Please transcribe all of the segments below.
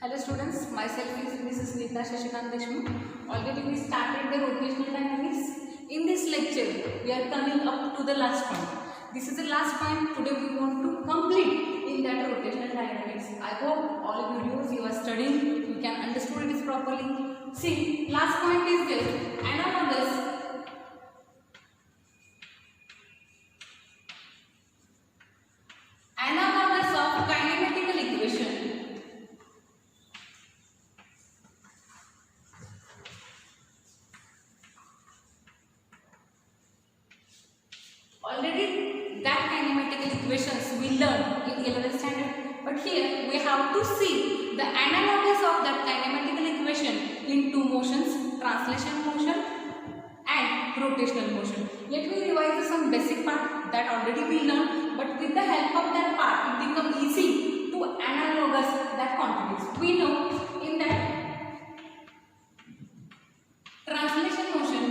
Hello students, myself is Mrs. Nita Shashikant Deshmukh. Already we started the rotational dynamics. In this lecture, we are coming up to the last point. This is the last point. Today we want to complete in that rotational dynamics. I hope all videos you are studying, you can understand it properly. See, last point is this: analogous of kinematical equation. Already that kinematical equations we learned in 11th standard, but here we have to see the analogues of that kinematical equation in two motions, translation motion and rotational motion. Let me revise some basic part that already we learned, but with the help of that part it becomes easy to analogous that quantities. We know in that translation motion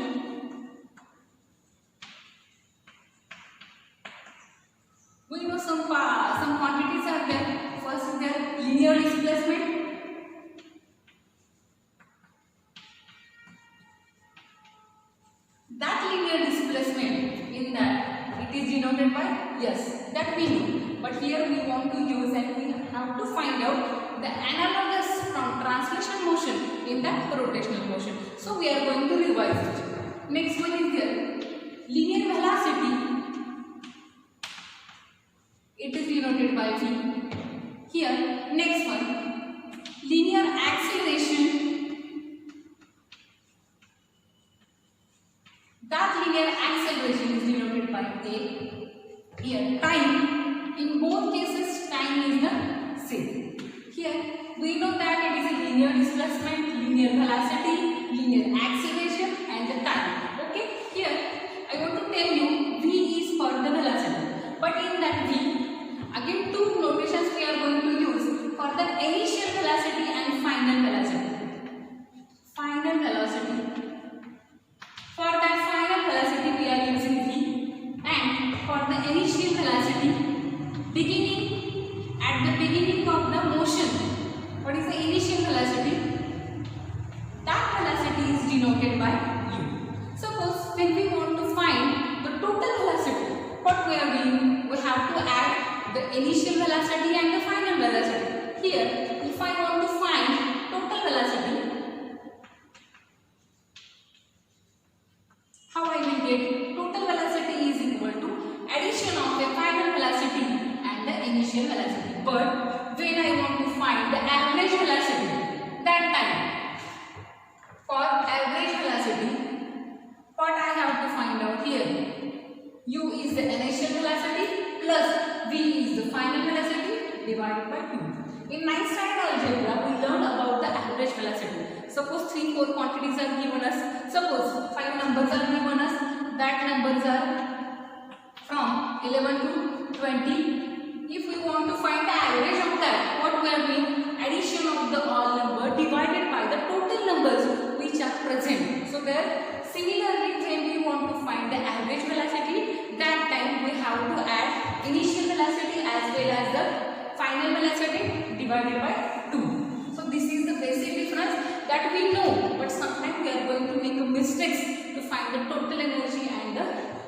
we know some quantities are there. First is there linear displacement. That linear displacement in that it is denoted by yes, that we know. But here we want to use and we have to find out the analogous from translation motion in that rotational motion. So we are going to revise it. Next one is there linear velocity. It is denoted by v. Here, next one, linear acceleration. That linear acceleration is denoted by a. Here, time. In both cases, time is the same. Here, we know that it is a linear displacement, linear velocity, linear acceleration, and the time. Okay. Here, I want to tell you v is for the velocity, but in that v. Again, two notations we are going to use for the initial velocity and final velocity. Final velocity. For that final velocity we are using v, and for the initial velocity, at the beginning of the motion, what is the initial velocity? That velocity is denoted by u. Suppose when we want to find the total velocity, what we are doing? We have to add the initial velocity and the final velocity. Here, if I want to find total velocity, how I will get? Total velocity is equal to addition of the final velocity and the initial velocity. But when I want to find the average velocity, that time, for average velocity, what I have to find out here? U is the initial velocity plus v is the final velocity divided by 2. In 9th standard algebra, we learned about the average velocity. Suppose 3-4 quantities are given us. Suppose 5 numbers are given us. That numbers are from 11 to 20. If we want to find the average of that, what we are doing? Addition of the all number divided by the total numbers which are present. So there, similarly, when we want to find the average velocity, that time we have to add initial velocity as well as the final velocity divided by 2. So this is the basic difference that we know, but sometimes we are going to make a mistakes to find the total energy and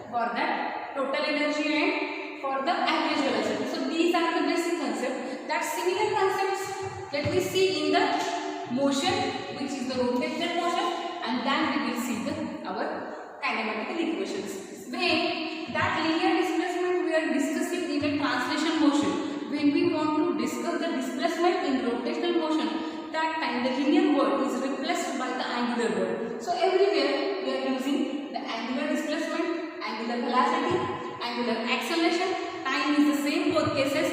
for that total energy and for the average velocity. So these are the basic concepts. That similar concepts let me see in the motion, which is the rotational motion, and then we will see our kinematical equations. When that linear displacement we are discussing in a translation motion, when we want to discuss the displacement in rotational motion, that time the linear word is replaced by the angular word. So everywhere we are using the angular displacement, angular velocity, angular acceleration. Time is the same both cases.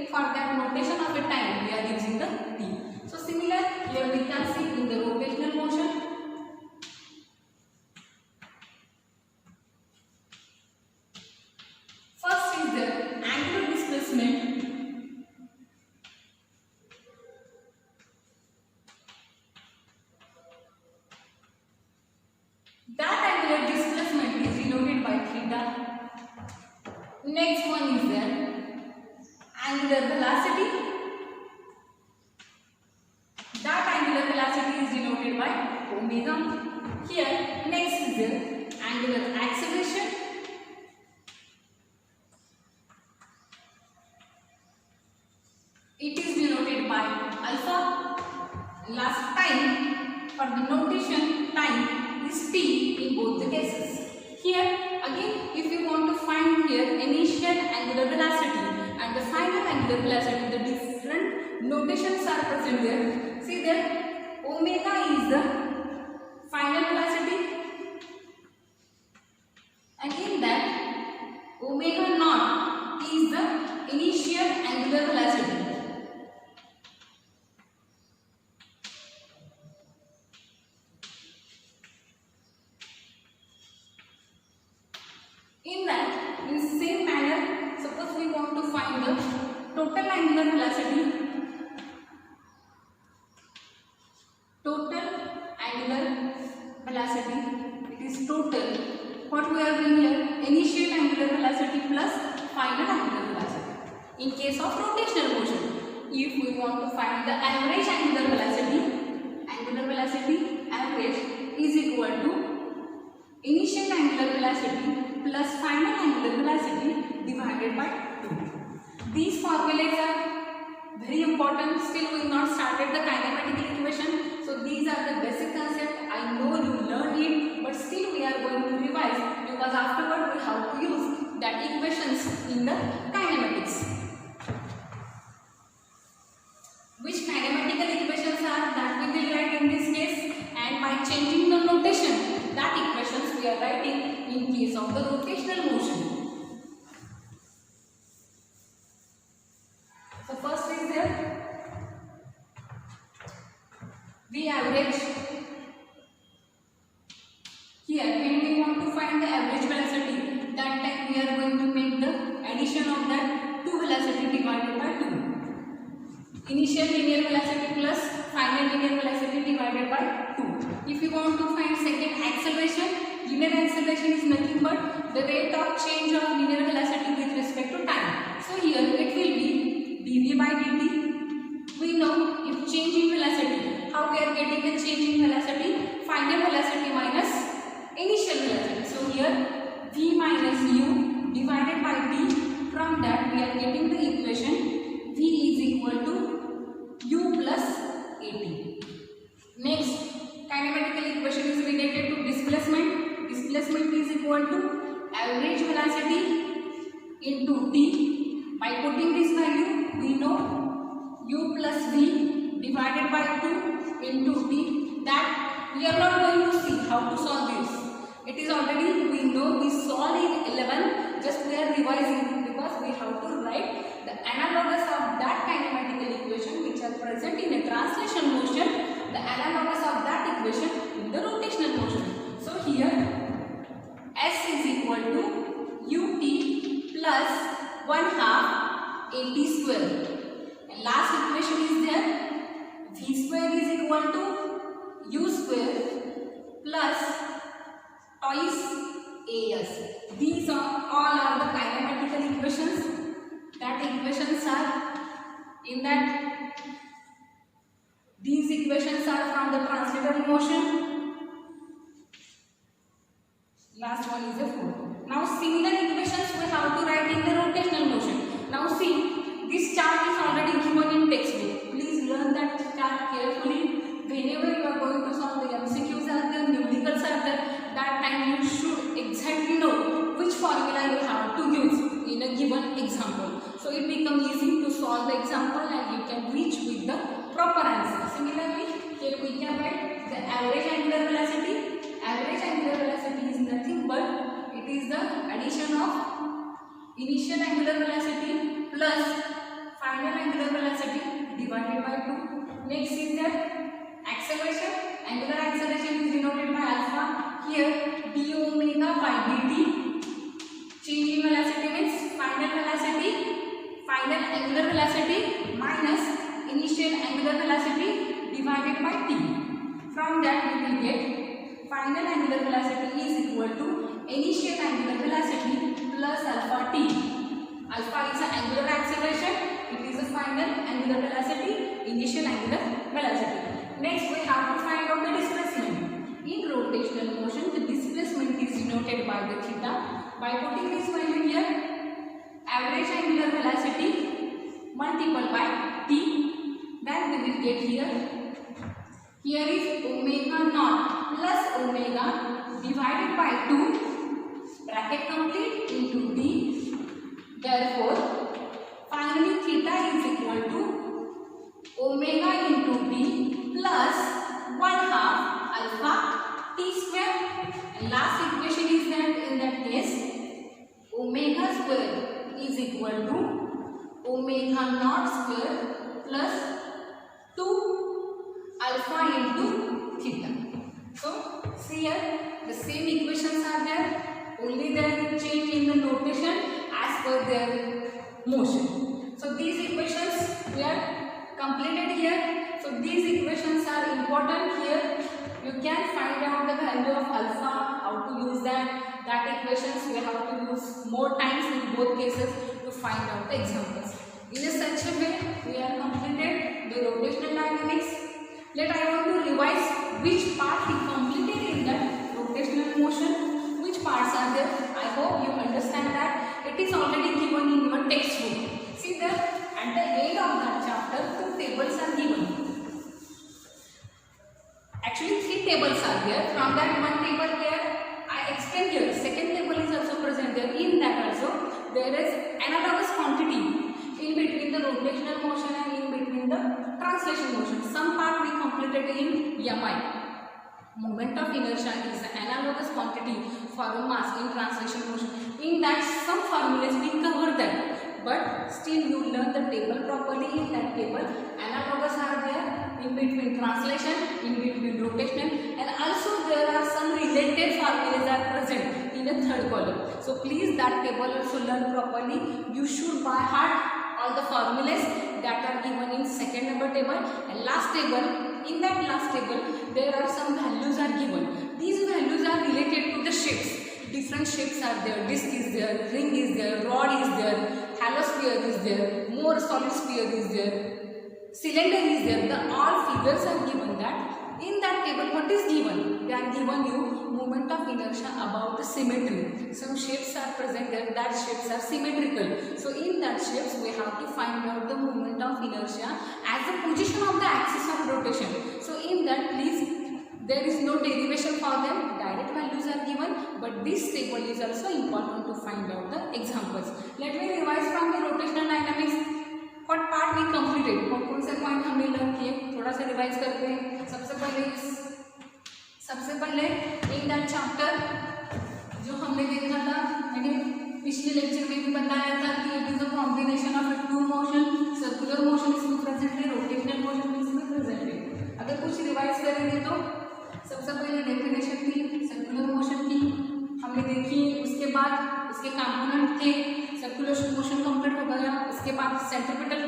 For that notation of a time we are using the t. So similar here we can see in the rotational motion. First is the angular displacement. That angular displacement is denoted by theta. Next one is the angular velocity. denoted by omega. Here next is the angular acceleration. It is denoted by alpha. Last time for the notation time is t in both the cases. Here again if you want to find here initial angular velocity and the final angular velocity, the different notations are present there. See there, omega is the final velocity and in that omega naught is the initial angular velocity. In that, in the same manner, suppose we want to find the total angular velocity. Total angular velocity, it is total. What we are doing here? Initial angular velocity plus final angular velocity. In case of rotational motion, if we want to find the average angular velocity average is equal to initial angular velocity plus final angular velocity divided by 2. These formulas are very important. Still we have not started the kinematical equation. So these are the basic concept. I know you learned it, but still we are going to revise because afterward we have to use that equations in the kinematics. Which kinematical equations are that we will write in this case, and by changing the notation, that equations we are writing in case of the rotational motion. So first is there V average. Here when we want to find the average velocity, that time we are going to make the addition of that 2 velocity divided by 2. Initial linear velocity plus final linear velocity divided by 2. If you want to find second acceleration, linear acceleration is nothing but the rate of change of linear velocity with respect to time. So here it will be dv by dt. We know if change in velocity, how we are getting the change in velocity? Final velocity minus initial velocity. So here v minus u divided by t. From that we are getting the equation v is equal to u plus at. Next, kinematical equation is related to displacement. Displacement is equal to average velocity into t. By putting this value, we know u plus v divided by 2 into t. That we are not going to see how to solve this. It is already, we know we solved in 11, just we are revising because we have to write the analogous of that kinematical equation which are present in a translation motion, the analogous of that equation in the rotational motion. So here S is equal to ut plus 1/2 at square. And last equation is there, v square is equal to u square plus twice as. These are all are the kinematical equations. That equations are in that. These equations are from the transitory motion. Last one is a 4. Now similar equations we have to write in the rotational motion. Now see, this chart is already given in textbook. Please learn that chart carefully. Whenever you are going to solve the MCQs are there, numericals are there, that time you should exactly know which formula you have to use in a given example. So it becomes easy to solve the example and you can reach with the proper answer. Similarly, here we can write the average angular velocity. Average angular velocity is nothing but it is the addition of initial angular velocity plus final angular velocity divided by 2. Next is the acceleration. Angular acceleration is denoted by alpha. Here d omega by dt. Change in velocity means final angular velocity minus initial angular velocity divided by t. From that we will get final angular velocity is equal to initial angular velocity plus alpha t. Alpha is an angular acceleration, it is a final angular velocity, initial angular velocity. Next we have to find out the will get here? Here is omega naught plus omega divided by 2, bracket complete, into d. Therefore, finally theta is equal to omega into d plus 1/2 alpha t square. And last equation is that in that case omega square is equal to omega naught square plus 2 alpha into theta. So see here the same equations are there, only there is change in the notation as per their motion. So these equations we are completed here. So these equations are important here. You can find out the value of alpha, how to use that equations we have to use more times in both cases to find out the examples. In a such a way we are completed the rotational dynamics. Let I want to revise which part we completed in that rotational motion, which parts are there. I hope you understand that it is already given in your textbook. See there at the end of that chapter 2 tables are given. Actually 3 tables are there. From that one table there I explained here. Second table is also present there. In that also there is analogous quantity in between the rotational motion and in between the translation motion. Some part we completed in MI. Moment of inertia is the analogous quantity for a mass in translation motion. In that some formulas we cover that, but still you learn the table properly. In that table analogous are there in between translation, in between rotational, and also there are some related formulas are present in the third column. So please that table also learn properly. You should by heart all the formulas that are given in second number table and last table. In that last table there are some values are given. These values are related to the shapes. Different shapes are there. Disc is there, ring is there, rod is there, hollow sphere is there, more solid sphere is there, cylinder is there. The all figures are given that. In that table what is given? They are given you moment of inertia about the symmetry. Some shapes are present there, that shapes are symmetrical. So in that shapes we have to find out the moment of inertia as the position of the axis of rotation. So in that please there is no derivation for them, direct values are given, but this table is also important to find out the examples. Let me revise from the rotational dynamics. What part we completed, कौन से point हमने learn किए, थोड़ा सा revise करते हैं. सबसे पहले इन दैट चैप्टर जो हमने देखा था, मैंने पिछले लेक्चर में भी बताया था कि it is a combination of two motion. Circular motion इसमें प्रेजेंट है, रोटेशनल मोशन भी इसमें प्रेजेंट है. अगर कुछ रिवाइज करेंगे तो सबसे पहले डेफिनेशन थी सर्कुलर मोशन की हमने देखी. उसके बाद उसके कंपोनेंट थे. सर्कुलर मोशन कंप्लीट हो गया. उसके बाद centripetal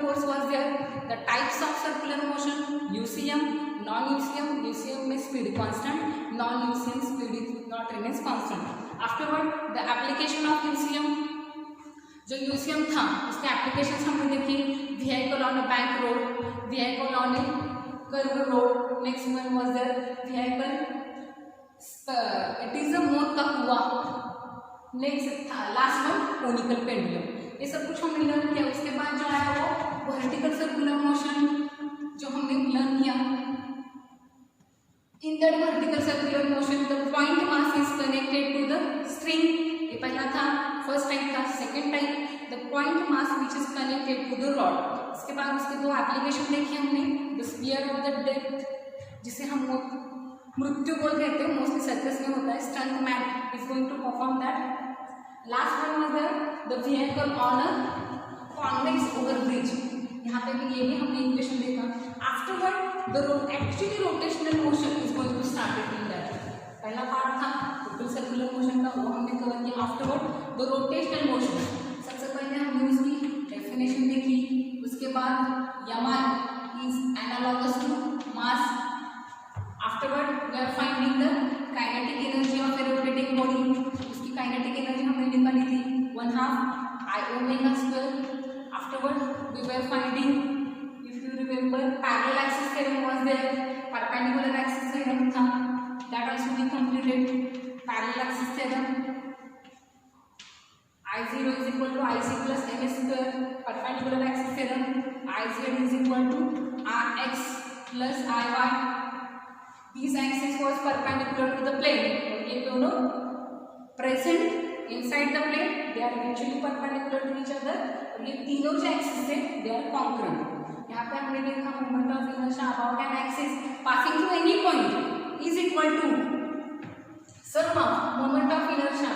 force was there. The types of circular motion, UCM, non UCM. UCM में speed constant, non UCM speed is not remains constant. Afterward the application of UCM. जो UCM था उसके applications हमने देखी. Vehicle on a bank road, vehicle on a curve road. Next one was there vehicle it is a मौत का कुआं. Next last one conical pendulum. ये सब कुछ हमने लर्न किया. उसके बाद जो आया वो वर्टिकल सर्कुलर मोशन जो हमने लर्न किया. In that vertical circular motion the point mass is connected to the string. ये पहला था, फर्स्ट टाइप था. Second type the point mass which is connected to the rod. उसके बाद उसके दो एप्लीकेशन देखी हमने. The sphere of the death जिसे हम मृत्यु गोल कहते हैं, मोस्टली सर्कस में होता है. Stunt man is going to perform that. Last one was the vehicle on a convex over bridge. यहाँ पे भी ये भी हमने इक्वेशन देखा. Afterward the actually rotational motion is going to start in that. पहला पार्ट था टोटल सर्कुलर मोशन का, वो हमने कवर किया. आफ्टरवर्ड द रोटेशनल मोशन सबसे पहले हमने उसकी डेफिनेशन देखी. उसके बाद यमा is analogous to mass. Afterward we are finding the kinetic energy of a rotating body. उसकी काइनेटिक एनर्जी हमने निकाली थी 1/2 I omega square. Afterward we were finding, if you remember, parallel axis theorem was there, perpendicular axis theorem tha, that also we completed. Parallel axis theorem, I0 is equal to IC plus MS square. Perpendicular axis theorem, IZ is equal to Ix plus Iy. These axes was perpendicular to the plane. ये दोनों present inside the plane, they are mutually perpendicular to each other. और ये तीनों जो axes थे, they are congruent. यहाँ पे हमने देखा moment of inertia about an axis passing through any point is equal to sum of moment of inertia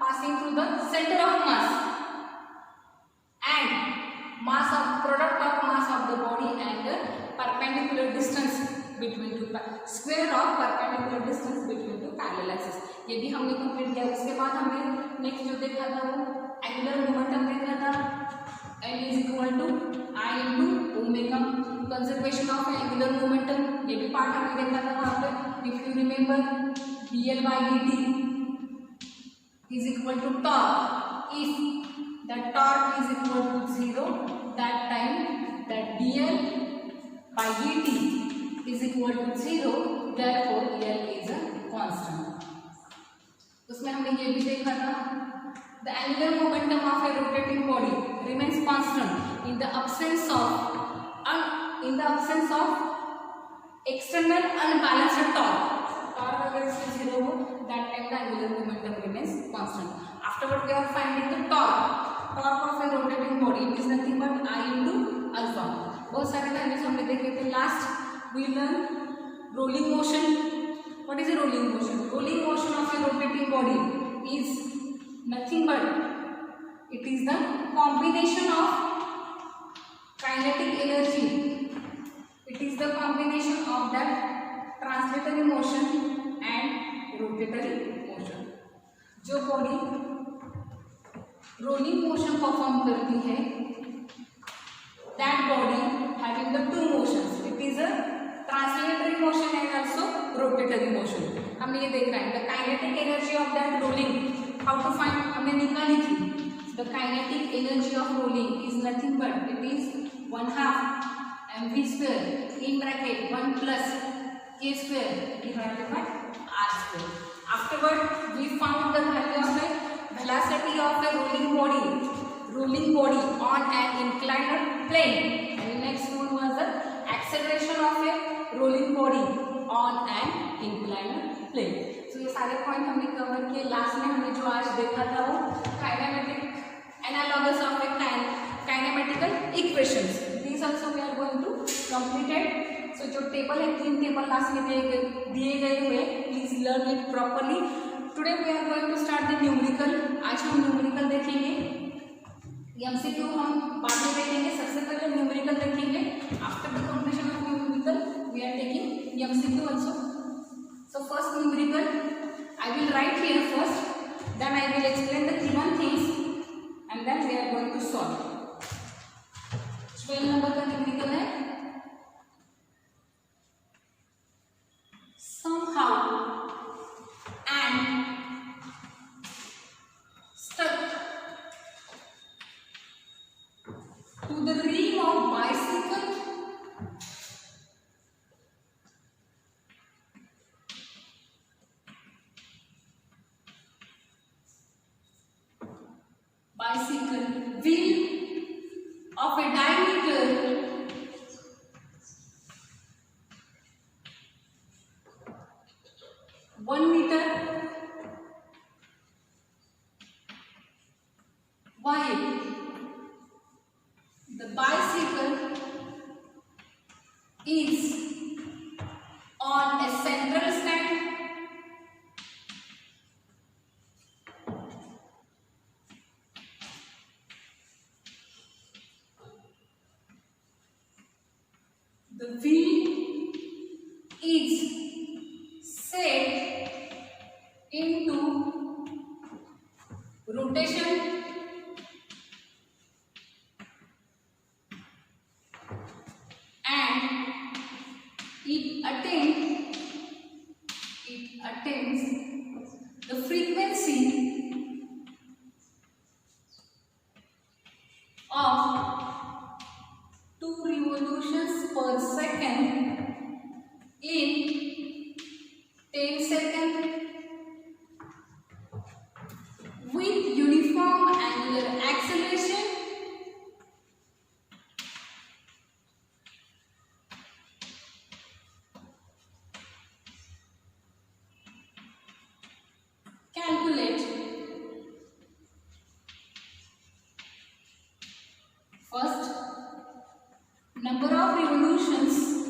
passing through the center of mass and mass of product of mass of the body and the perpendicular distance between two square of perpendicular distance between two parallel axes. ये भी हमने complete किया. उसके बाद हमने next जो देखा था वो एंगुलर मोमेंटम देखा था. L is equal to I into omega. Conservation of angular momentum ये भी पार्ट हमने देखा था वहाँ पे. If you remember dl by dt is equal to torque. If the torque is equal to 0, that time that dl by dt is equal to 0, therefore L is a constant. उसमें हमने ये भी देखा था the angular momentum of a rotating body remains constant in the absence of external unbalanced torque. Torque अगर इसमें 0 हो, that time the angular momentum remains constant. Afterward we are finding the torque of a rotating body. It is nothing but I into alpha. बहुत सारे values हमने देखे थे. Last we learn rolling motion. What is a rolling motion? Rolling motion of a rotating body is nothing but it is the combination of kinetic energy. It is the combination of that translatory motion and rotatory motion. जो body rolling motion perform करती है, that body having the two motions. It is a translatory motion and also rotatory motion. हमने ये देख रहा है. The kinetic energy of that rolling, how to find, हमने निकाली थी. The kinetic energy of rolling is nothing but it is 1/2 mv square in bracket 1 plus k square divided by r square. Afterward we found the value of the velocity of the rolling body on an inclined plane. And next one was the acceleration of a rolling body on an inclined plane. So ये सारे point हमने cover किए. Last में हमने जो आज देखा था वो kinematic analogous of A kinematical equations. These also we are going to complete it. So जो टेबल है, 3 टेबल लास्ट में दिए गए हुए, please learn it properly. Today we are going to start the numerical. आज हम न्यूमेरिकल देखेंगे. MCQ हम बाद में देखेंगे. सबसे पहले न्यूमेरिकल देखेंगे. After the completion of numerical we are taking MCQ also. So first numerical I will write here first, then I will explain the given things and then we are going to solve. 12 number का numerical है. Somehow and stuck to the rim of bicycle wheel of a diameter 1 meter wide. The bicycle is on a central stand the wheel is set into rotation and it attains the frequency of 2 revolutions per second in 10 seconds with uniform angular acceleration revolutions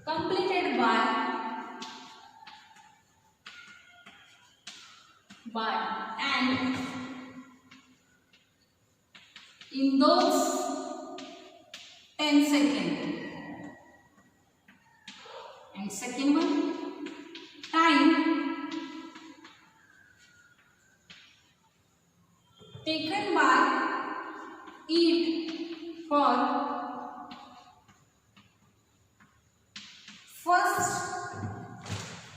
completed by and in those 10 seconds. And second one, time taken by it for first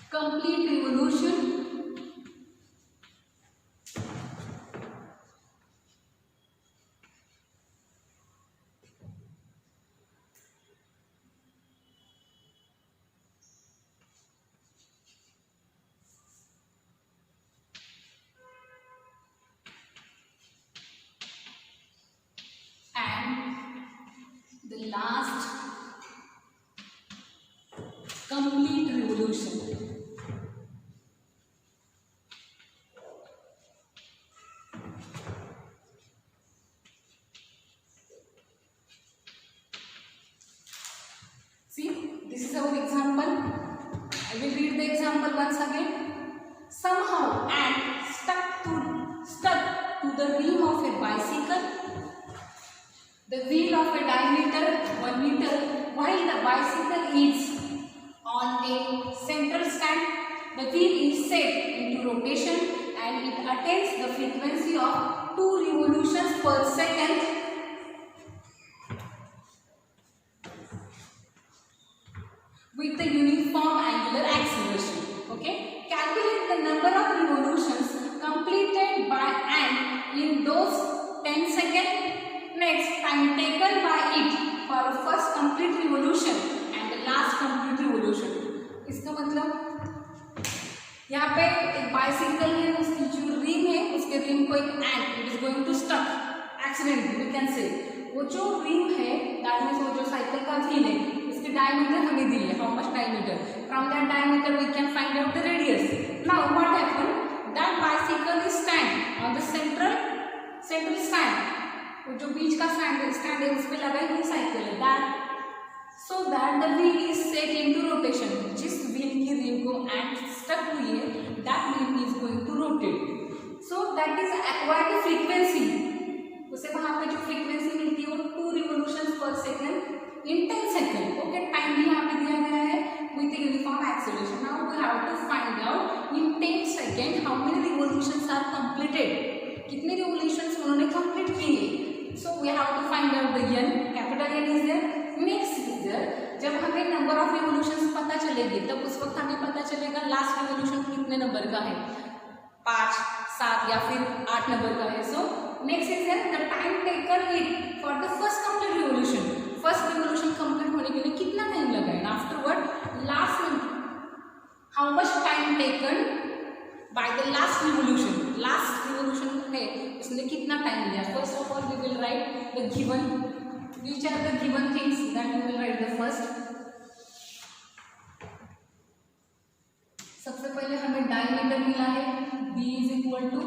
complete revolution and the last complete revolution. See, this is our example. I will read the example once again. Somehow ant stuck to the rim of a bicycle. The wheel of a diameter 1 meter, while the bicycle is on a central stand. The wheel is set into rotation and it attains the frequency of 2 revolutions per second. With the uniform angular acceleration. Okay, calculate the number of revolutions completed by ant in those 10 seconds. Next, time taken by it for the first complete revolution and the last complete revolution. इसका मतलब यहाँ पे एक bicycle है, उसकी जो rim है उसके रिम को एक ant it is going to stuck accidentally we can say वो जो रिम है दैट मींस वो जो साइकिल का व्हील है इसकी डायमीटर हमें दी है how much diameter from that diameter we can find out the radius now what happened that bicycle is stand on the central stand वो जो बीच का स्टैंड है उस पे लगा ही साइकिल है that so that the wheel is set into rotation जिस व्हील की रिम को एंड स्टक हुई है that wheel is going to rotate so that is acquired frequency उसे वहां पे जो फ्रीक्वेंसी मिलती है वो 2 revolutions per second in 10 second okay time भी यहाँ पे दिया गया है with uniform acceleration now we have to find out in 10 second how many revolutions are completed कितने रिवोल्यूशंस उन्होंने कंप्लीट किए so we have to find out the n capital N is there next is there जब हमें number of revolutions पता चलेगी तब उस वक्त हमें पता चलेगा लास्ट रिवोल्यूशन कितने नंबर का है 5 7 या फिर 8 नंबर का है so next is there the time taken it for the first complete revolution complete होने के लिए कितना टाइम लगा and afterward last how much time taken by the last revolution है उसने कितना टाइम लिया first of all we will write the given which are the given things that we will write the first सबसे पहले हमें diameter मिला है b is equal to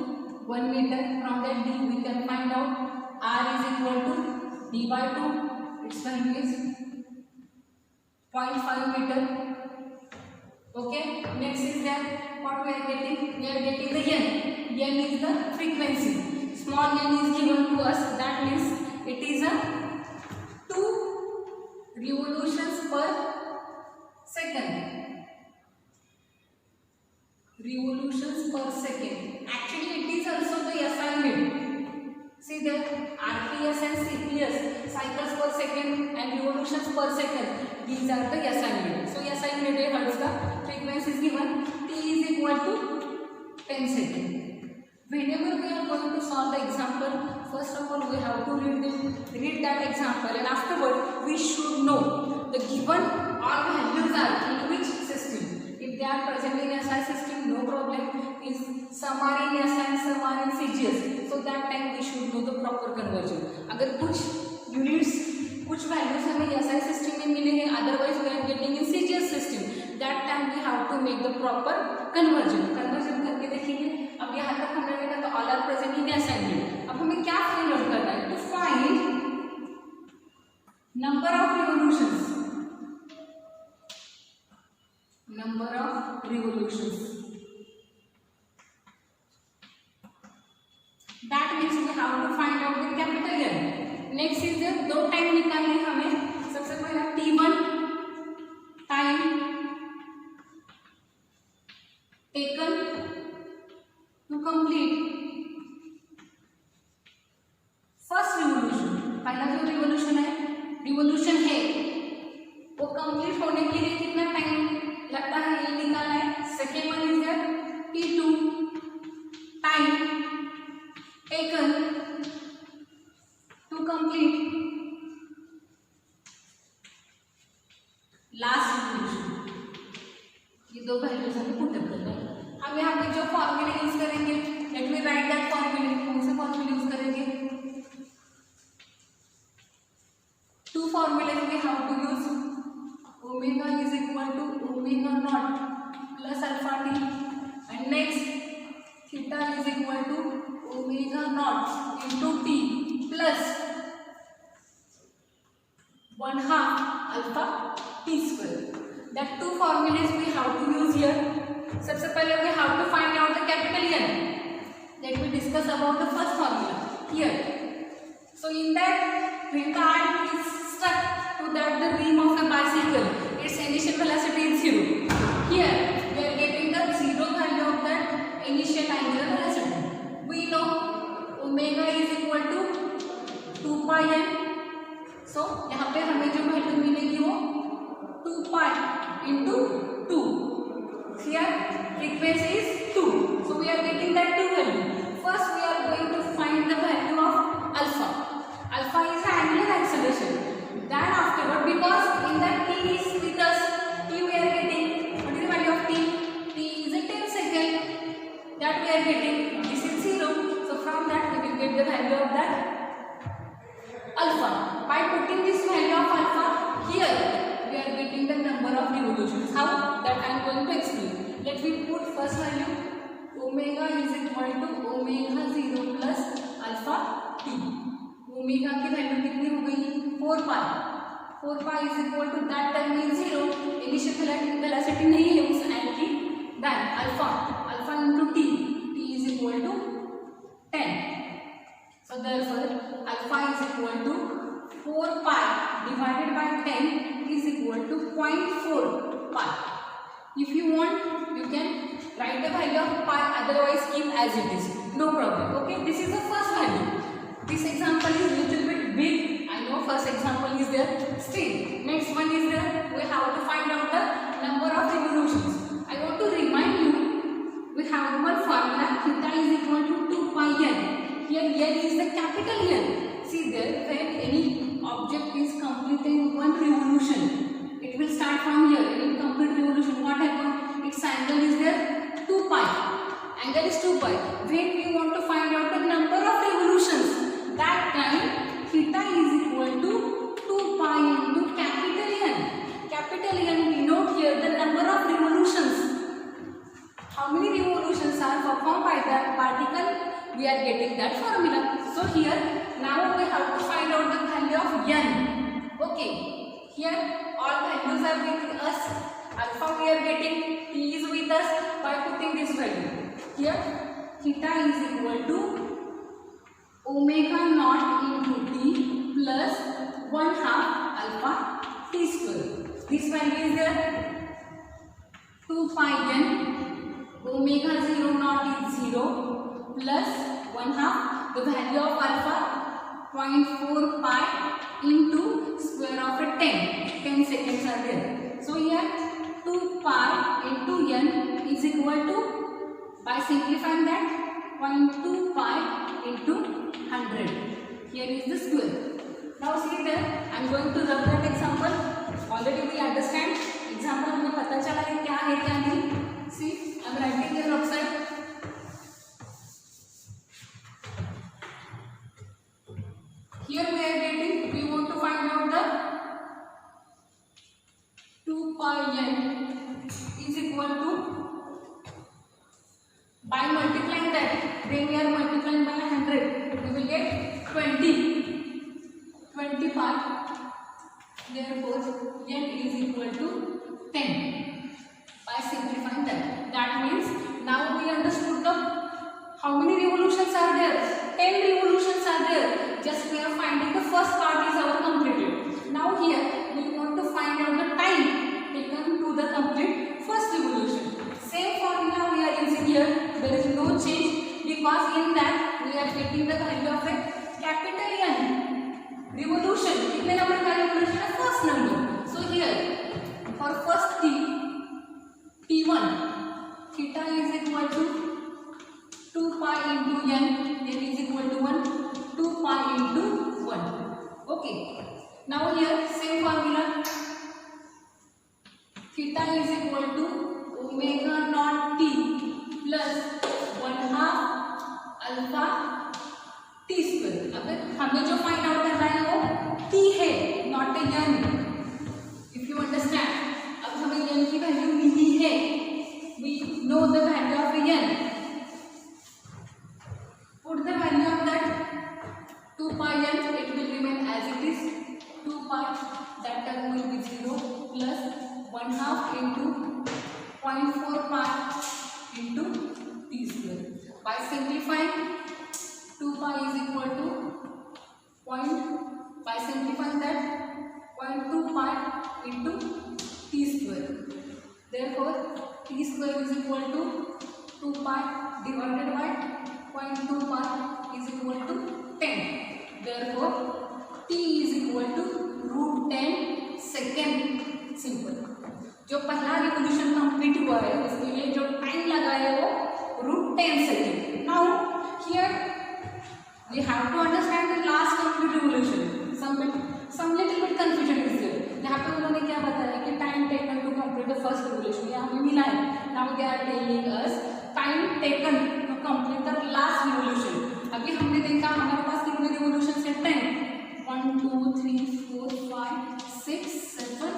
1 meter from that d we can find out r is equal to d by 2 its value is 0.5 meter okay next is that what we are getting the n is the frequency small n is given to us that means it is a 2 revolutions per second actually it is also the SI unit see that RPS and CPS cycles per second and revolutions per second these are the SI unit so SI unit है hertz का frequency is given t is equal to 10 seconds whenever we are going to solve the example first of all we have to read that example and afterward we should know the given all values are in which system if they are present in SI system no problem is some are in SI and some are in CGS so that time we should know the proper conversion अगर कुछ units कुछ values हमें SI system में मिले हैं otherwise we are getting in CGS system that time we have to make the proper conversion करके देखेंगे अब यहाँ तक हमने देखा तो all are present in SI unit अब हमें revolutions. That means we have to find out the capital N. Next is the दो टाइम निकालने हमें. सबसे पहला T1 time taken to complete first revolution. पहला जो रिवोल्यूशन है वो कंप्लीट होने के लिए कितना टाइम लगता है ये निकालना है. Second one is T2 time taken to complete last revolution. ये दो वैल्यूज हमें पुट अप करना है. हम यहाँ पे जो फॉर्मूले यूज करेंगे, लेट मी राइट दैट फॉर्मूले. कौन से फॉर्मूले यूज करेंगे? टू फॉर्मूले we have to use. Omega is equal to omega naught plus alpha t, and next theta is equal to omega naught into t plus 1/2 alpha t square. That two formulas we have to use here. सबसे पहले we have to find out the capital N. Let me discuss about the first formula here. So in that, when the ion is stuck to that the rim of a bicycle, its initial velocity is 0. Here we are getting the 0 value of that initial angular velocity. We know omega is equal to 2 pi n. So यहाँ पे हमें जो value मिलेगी वो 2 pi into 2. Here frequency is 2. So we are getting that 2 value. First we are going to find the value of alpha. Alpha is the angular acceleration. Then afterward, because in that t is with us, t we are getting, what is the value of t? T is a 10 second that we are getting. This is 0. So from that we will get the value of that alpha. By putting this value of alpha here, we are getting the number of revolutions. How? That I am going to explain. Let me put first value. Omega is equal to omega 0 plus alpha t. Omega की value कितनी हो गई? 4 pi. 4 pi is equal to that term is 0. Initial velocity नहीं है उस and की. Then alpha into t. T is equal to 10. So therefore alpha is equal to 4 pi divided by 10 is equal to 0.4 pi. If you want, you can write the value of pi, otherwise keep as it is. No problem. Okay, this is the first value. This example is little bit big. I know first example is there. Still, next one is there. We have to find out the number of revolutions. I want to remind you, we have one formula. Theta is equal to 2 pi n. Here n is the capital N. See there, when any object is completing one revolution, it will start from here. In complete revolution, what happens? Its angle is there 2 pi. Angle is 2 pi. When we want to find out the number of revolutions, that time theta is equal to 2 pi into capital N. Capital N denote here the number of revolutions. How many revolutions are performed by that particle? We are getting that formula. So here now we have to find out the value of n. Okay, here all values are with us. Alpha we are getting, t is with us. By putting this value here, theta is equal to omega naught into t plus 1/2 alpha t square. This value is there 2 pi n. Omega 0 naught is 0 plus 1/2 the value of alpha 0.4 pi into square of a 10. 10 seconds are there. So here 2 pi into n is equal to, by simplifying that, 0.2 pi into 100. Here is the square. Now see there, I am going to rub that example. Already we understand. Example हमें पता चला है क्या है क्या नहीं. See, I am writing here outside. Here we are getting, we want to find out the 2 pi n is equal to, by multiplying that, when we are multiplying by 100, we will get 20 pi. Therefore n is equal to 10. By simplifying that, That means now we understood the how many revolutions are there? 10 revolutions are there. Just we are finding the first part is our completed. Now here we want to find out the time taken to the complete first revolution. Same formula we are using here. There is no change because in that we are getting the value of a capital N. Revolution. कितने number का revolution है? First number. So here for first T1 theta is equal to 2 pi into n. N is equal to 1. 2 pi into 1. Okay. Now here same formula. Theta is equal to omega naught t plus 1/2 alpha t square. अगर हमें जो find out करना है वो t है, not a n. If you understand, अब हमें n की वैल्यू मिली है. We know the value of n. Put the value of that 2 pi n. It will remain as it is. 2 pi, that term will be 0 plus 1/2 into 0.4 pi into t square. By simplifying, 2 pi is equal to by simplifying that 0.2 pi into t square. Therefore, t square is equal to 2 pi divided by 0.2 pi is equal to 10. Therefore, t is equal to √10 second. Simple. जो पहला revolution complete हुआ है उसके लिए जो time लगा है वो √10 second. Now here we have to understand the last complete revolution. Some little bit confusion is there. यहाँ पे उन्होंने क्या बताया कि time taken to complete the first revolution. यहाँ हमें मिला है. Now they are telling us time taken to complete the last revolution. अभी हमने देखा हमारे पास कितने revolutions हैं? 10. 1 2 3 4 5 6 7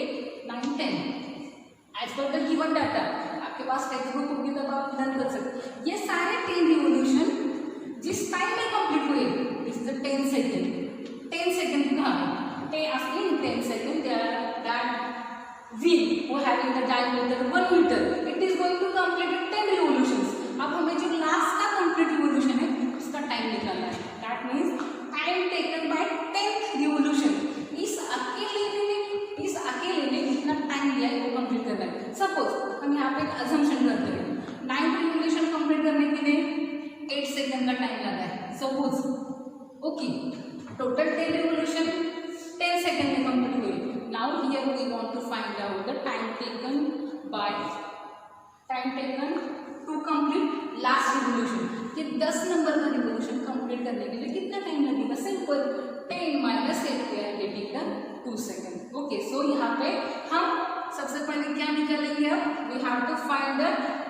8 9 10. As per the given data. आपके पास टेक्स्ट बुक होगी तब आप लर्न कर सकते. ये सारे 10 revolution जिस टाइम में कंप्लीट हुए इज द 10 सेकेंड. 10 सेकेंड कहाँ है? in 10 seconds that wheel who having the diameter 1 meter, it is going to complete 10 revolutions. अब हमें जो लास्ट का कंप्लीट रिवोल्यूशन है उसका टाइम निकालना है. That means time taken bye 10th revolution. इस अकेले ने कितना टाइम लिया है वो कंप्लीट करना है. सपोज हम यहाँ पे एक अजम्पशन करते हैं. 9th रिवोल्यूशन कंप्लीट करने के लिए 8 सेकंड का टाइम लगा है. Suppose okay, total 10 revolution 10 second में कंप्लीट हुई. Now here we want to find out the time taken to complete last revolution. कि 10 नंबर का रिवोल्यूशन कंप्लीट करने के लिए कितना टाइम लगेगा? Simple 10 - 8 we are getting the 2 second. Okay, so यहाँ पे हम सबसे पहले क्या निकालेंगे? अब we have to find the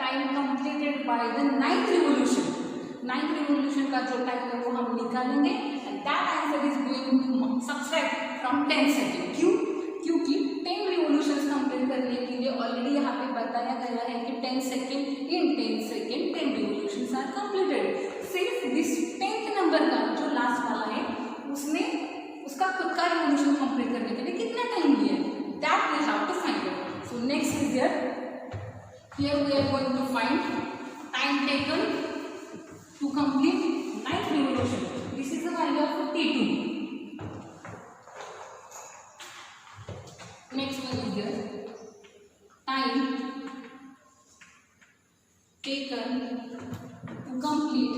time completed by the 9th revolution. 9th revolution का जो टाइम है वो हम निकालेंगे and that answer is going to subtract from 10 second. क्यों? क्योंकि 10 रिवोल्यूशंस कंप्लीट करने के लिए ऑलरेडी यहाँ पे बताया गया है कि 10 सेकेंड 10 रिवोल्यूशंस आर कंप्लीटेड. सिर्फ दिस 10th नंबर का जो लास्ट वाला है उसने उसका खुद का रिवोल्यूशन कंप्लीट करने के लिए कितना टाइम लिया है? That we have to find out. So next is here we are going to find time taken to complete 9th revolution. This is the value of T2. Next one is there. Time taken to complete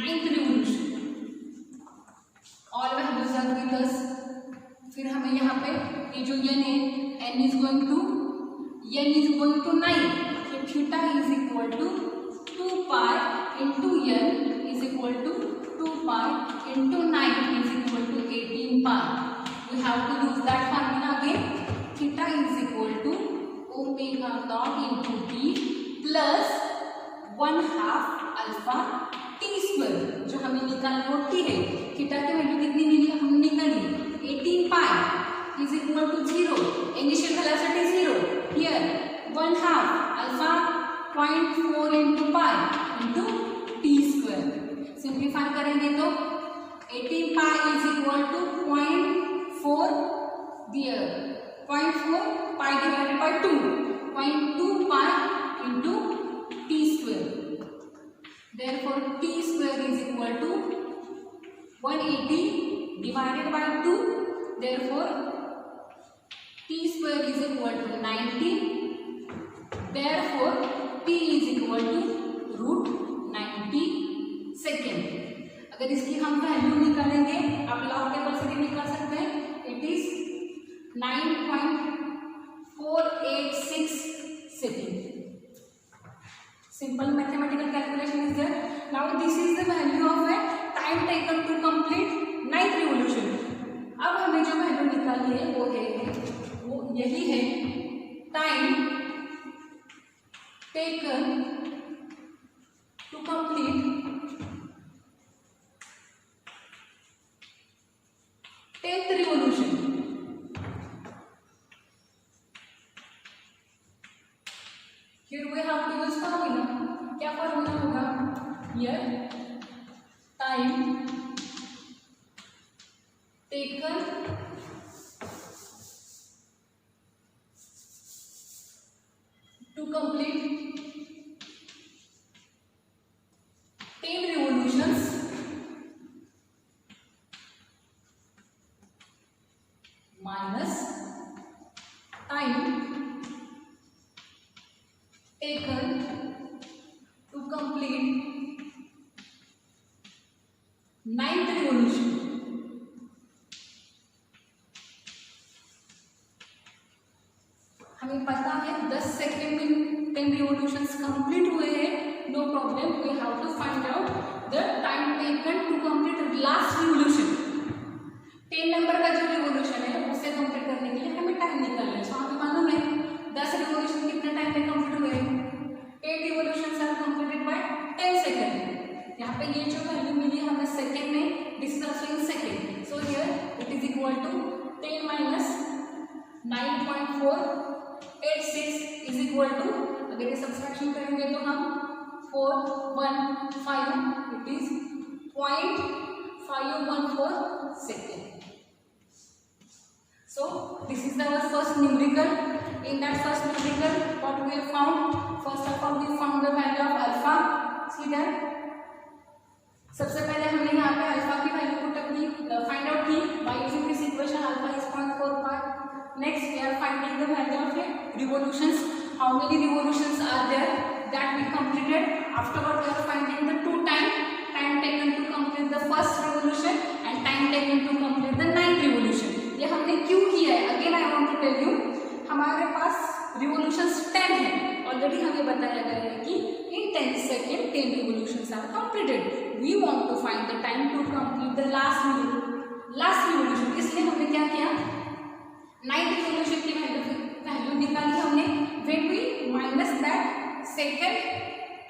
9th revolution. All values are with us. फिर हमें यहाँ पे ये जो n है, n is going to 9. Theta is equal to 2 pi into n is equal to 2 pi into 9 is equal to 18 pi. We have to use that formula again. Theta is equal to omega naught into t plus 1/2 alpha t square. जो हमें निकालना वो t है. Theta की value कितनी मिली? हमने निकाली 18 pi is equal to 0. Initial velocity 0. Here 1/2 alpha 0.4 into pi into t square. Simplify करेंगे तो 18 pi is equal to 0.4 दिया 0.4 2, 0.2 pi into t square. Therefore t square is equal to 180 divided by 2. Therefore t square is equal to 90. Therefore t is equal to root 90 second. अगर इसकी हम value निकालेंगे, आप log table से भी निकाल सकते हैं. It is 9.486 second. Simple mathematical calculation is there. Now this is the value of a time taken to complete 9th revolution. अब हमें जो वैल्यू निकालनी है वो यही है time taken to complete 10th revolution. Here we have to use formula. क्या formula होगा? Here time taken to complete 10 revolutions minus time taken to complete 9th revolution. हमें पता है 10 सेकेंड में 10 रिवोल्यूशंस कंप्लीट हुए हैं. No problem. We have to find out the time taken to complete last revolution. 10 number का जो revolution है उसे कंप्लीट करने के लिए हमें टाइम निकालना है. सो हमें मालूम है 10 रिवोल्यूशन कितने टाइम में कंप्लीट हुए. 8 revolutions are completed by 10 second. यहाँ पे ये जो वैल्यू मिली हमें सेकंड में, this is also in second. So here it is equal to 10 minus 9.486 to equal टू, अगर ये सब्सट्रैक्शन करेंगे तो हम 415, it is 0.514 second. So this is our first numerical. In that first numerical, what we have found? First of all, we found the value of alpha. See that? सबसे पहले हमने यहाँ पे अल्फा की वैल्यू पुट अप की, find out की by using this equation. Alpha is 0.45. Next, we are finding the value of revolutions. How many revolutions are there that we completed? Afterward, we are finding the time taken to complete the first revolution and time taken to complete the 9th revolution. ये हमने क्यों किया है? Again I want to tell you, हमारे पास revolutions 10 है. Already हमें बताया गया है कि in 10 second 10 revolutions are completed. We want to find the time to complete the last revolution. इसलिए हमने क्या किया? 9th रिवोल्यूशन की वैल्यू निकाली हमने. When we minus that second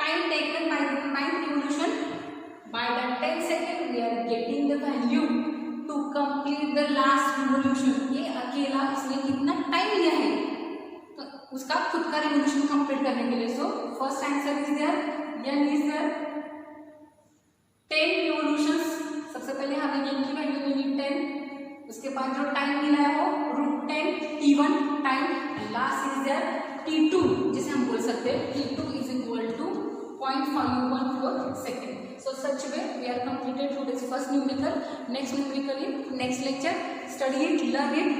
time taken by the 9th revolution by that 10 second we are getting the value to complete the last revolution. ये अकेला इसने कितना टाइम लिया है तो उसका खुद का रिवोल्यूशन कंप्लीट करने के लिए. So first answer is there, n is there. 10 revolutions. सबसे पहले हमें n की वैल्यू मिली 10, उसके बाद जो टाइम मिला है वो √10 t1 time. Last is there t2, जिसे हम बोल सकते हैं t2 is equal to 0.514 second. So such way we are completed today's first numerical. Next numerical in next lecture. Study it, learn it.